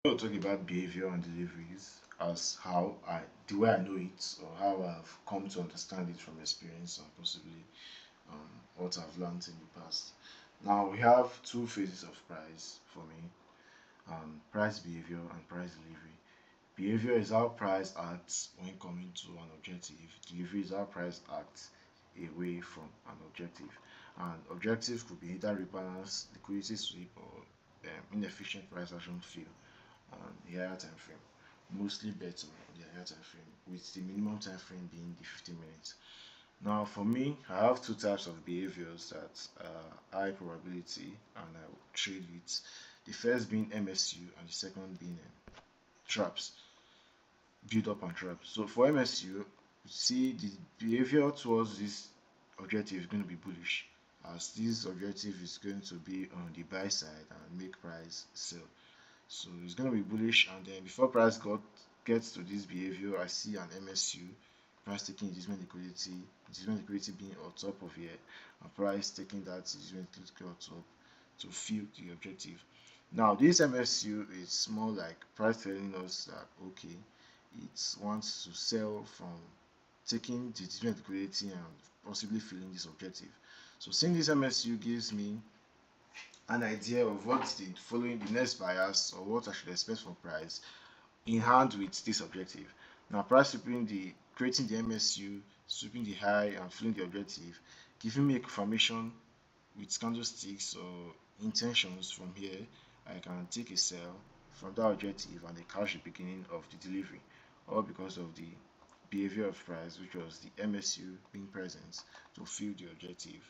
We'll talk about behavior and deliveries as how I, the way I know it, or how I've come to understand it from experience and possibly what I've learned in the past. Now we have two phases of price for me: price behavior and price delivery. Behavior is how price acts when coming to an objective. Delivery is how price acts away from an objective. And objectives could be either rebalance, liquidity sweep, or inefficient price action fill on the higher time frame. Mostly bet on the higher time frame, with the minimum time frame being the 15 minutes. Now, for me, I have two types of behaviors that are high probability and I trade with. The first being MSU and the second being traps, build up and traps. So for MSU, see the behavior towards this objective is going to be bullish, as this objective is going to be on the buy side and make price sell. So it's going to be bullish, and then before price gets to this behavior, I see an MSU price taking inducement liquidity being on top of here, and price taking that inducement liquidity on top to fill the objective. Now this MSU is more like price telling us that okay, it wants to sell from taking the inducement liquidity and possibly filling this objective. So seeing this MSU gives me an idea of what the next bias or what I should expect from price in hand with this objective. Now price sweeping the creating the MSU, sweeping the high and filling the objective, giving me a confirmation with candlesticks or intentions from here. I can take a sell from that objective and a cash the beginning of the delivery, all because of the behavior of price, which was the MSU being present to fill the objective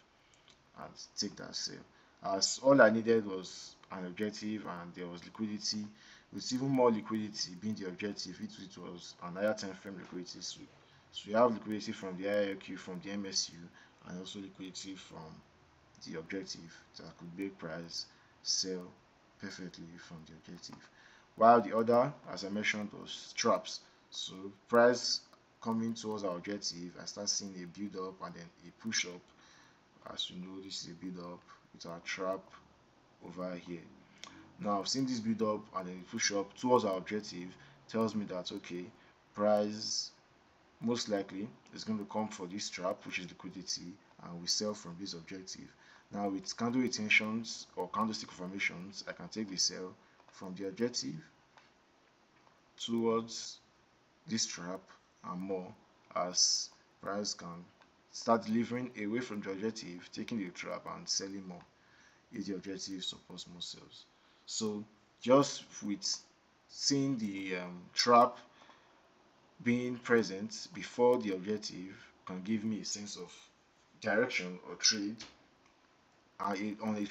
and take that sale. As all I needed was an objective and there was liquidity, with even more liquidity being the objective, it was an higher time frame liquidity sweep. So we have liquidity from the IRQ, from the MSU, and also liquidity from the objective that could make price sell perfectly from the objective. While the other, as I mentioned, was traps. So price coming towards our objective, I start seeing a build up and then a push up. As you know, this is a build up with our trap over here. Now I've seen this build up and then push up towards our objective, tells me that okay, price most likely is going to come for this trap, which is liquidity, and we sell from this objective. Now with candle intentions or candlestick formations, I can take the sell from the objective towards this trap and more, as price can start delivering away from the objective, taking the trap and selling more if the objective supports more sales. So just with seeing the trap being present before the objective can give me a sense of direction or trade on a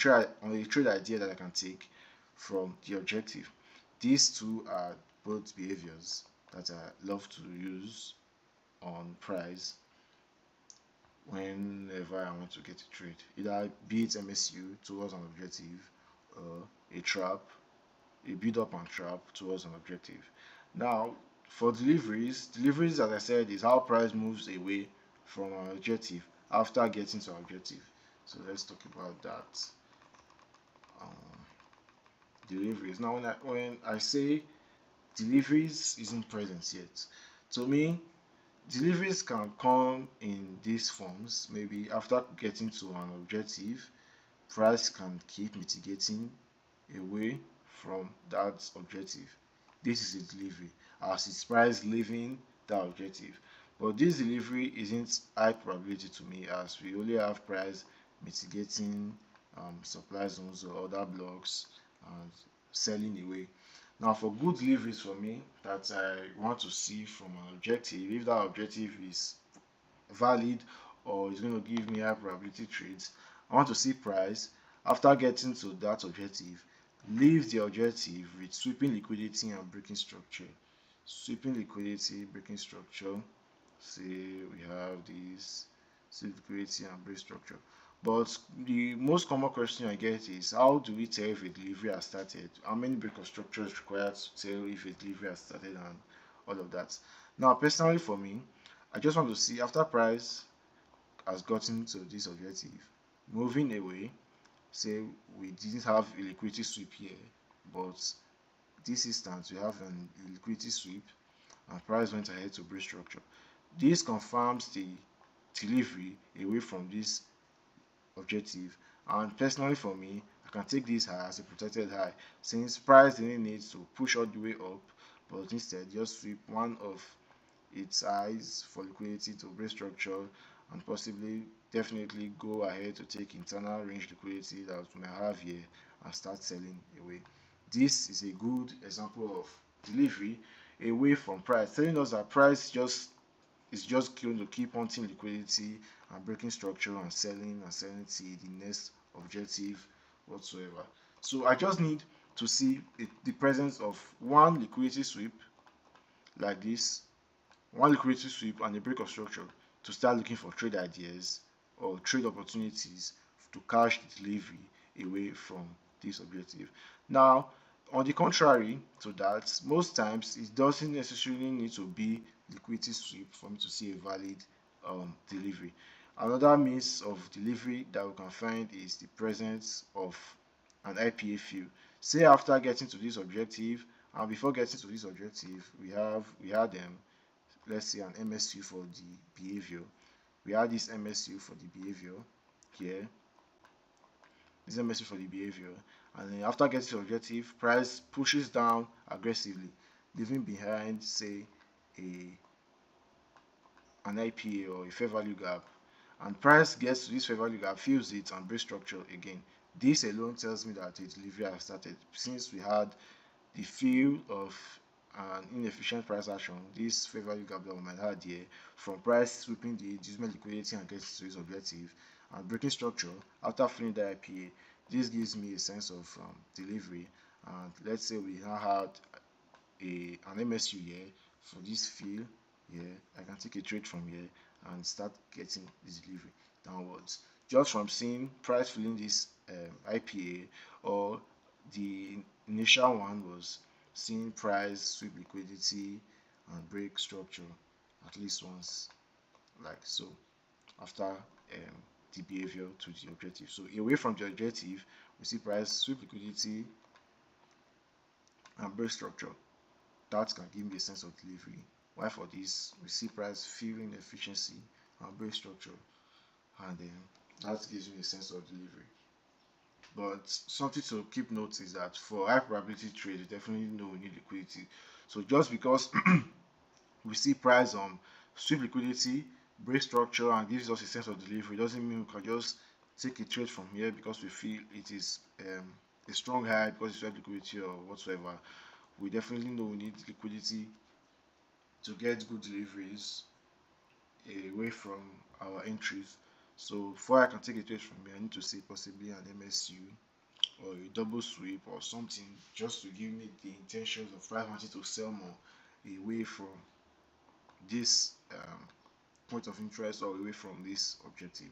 trade idea that I can take from the objective. These two are both behaviors that I love to use on price whenever I want to get a trade, either be it MSU towards an objective or a trap, a build up and trap towards an objective. Now, for deliveries, as I said, is how price moves away from an objective after getting to an objective. So let's talk about that. Um, Deliveries. Now, when I say deliveries isn't present yet, to me, deliveries can come in these forms. Maybe after getting to an objective, price can keep mitigating away from that objective. This is a delivery, as its price leaving that objective. But this delivery isn't high probability to me, as we only have price mitigating supply zones or other blocks and selling away. Now, for good deliveries for me that I want to see from an objective, if that objective is valid or is going to give me high probability trades, I want to see price after getting to that objective, leave the objective with sweeping liquidity and breaking structure. Sweeping liquidity, breaking structure. Say we have this sweep liquidity and break structure. But the most common question I get is how do we tell if a delivery has started? How many break of structure is required to tell if a delivery has started and all of that? Now, personally for me, I just want to see after price has gotten to this objective, moving away, say we didn't have a liquidity sweep here, but this instance, we have a liquidity sweep and price went ahead to break structure. This confirms the delivery away from this objective, and personally for me, I can take this high as a protected high since price didn't need to push all the way up, but instead just sweep one of its highs for liquidity to break structure and possibly definitely go ahead to take internal range liquidity that we may have here and start selling away. This is a good example of delivery away from price, telling us that price just is just going to keep hunting liquidity and breaking structure and selling till the next objective whatsoever. So I just need to see the presence of one liquidity sweep like this, one liquidity sweep and a break of structure to start looking for trade ideas or trade opportunities to cash the delivery away from this objective. Now, on the contrary to that, most times it doesn't necessarily need to be liquidity sweep for me to see a valid delivery. Another means of delivery that we can find is the presence of an IPA fill. Say after getting to this objective and before getting to this objective, we had let's say an MSU for the behavior. We had this MSU for the behavior here, this MSU for the behavior, and then after getting to the objective, price pushes down aggressively, leaving behind say a an IPA or a fair value gap, and price gets to this fair value gap, fills it, and breaks structure again. This alone tells me that a delivery has started since we had the fill of an inefficient price action, this fair value gap that we might have here, from price sweeping the inducement liquidity and getting to its objective and breaking structure after filling the IPA. This gives me a sense of delivery. And let's say we now had an MSU here for this fill here. I can take a trade from here and start getting this delivery downwards just from seeing price filling this IPA, or the initial one was seeing price sweep liquidity and break structure at least once, like so, after the behavior to the objective. So away from the objective, we see price sweep liquidity and break structure. That can give me a sense of delivery. Why for this, we see price filling efficiency and break structure, and then that gives me a sense of delivery. But something to keep note is that for high probability trade, you definitely know we need liquidity. So just because we see price sweep liquidity, break structure, and gives us a sense of delivery doesn't mean we can just take a trade from here because we feel it is a strong high because it's liquidity or whatsoever. We definitely know we need liquidity to get good deliveries away from our entries. So before I can take a trade from here, I need to see possibly an MSU or a double sweep or something just to give me the intentions of price wanting to sell more away from this point of interest or away from this objective.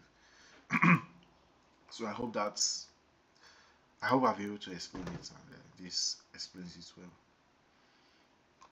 So I hope I've been able to explain it, and this explains it well.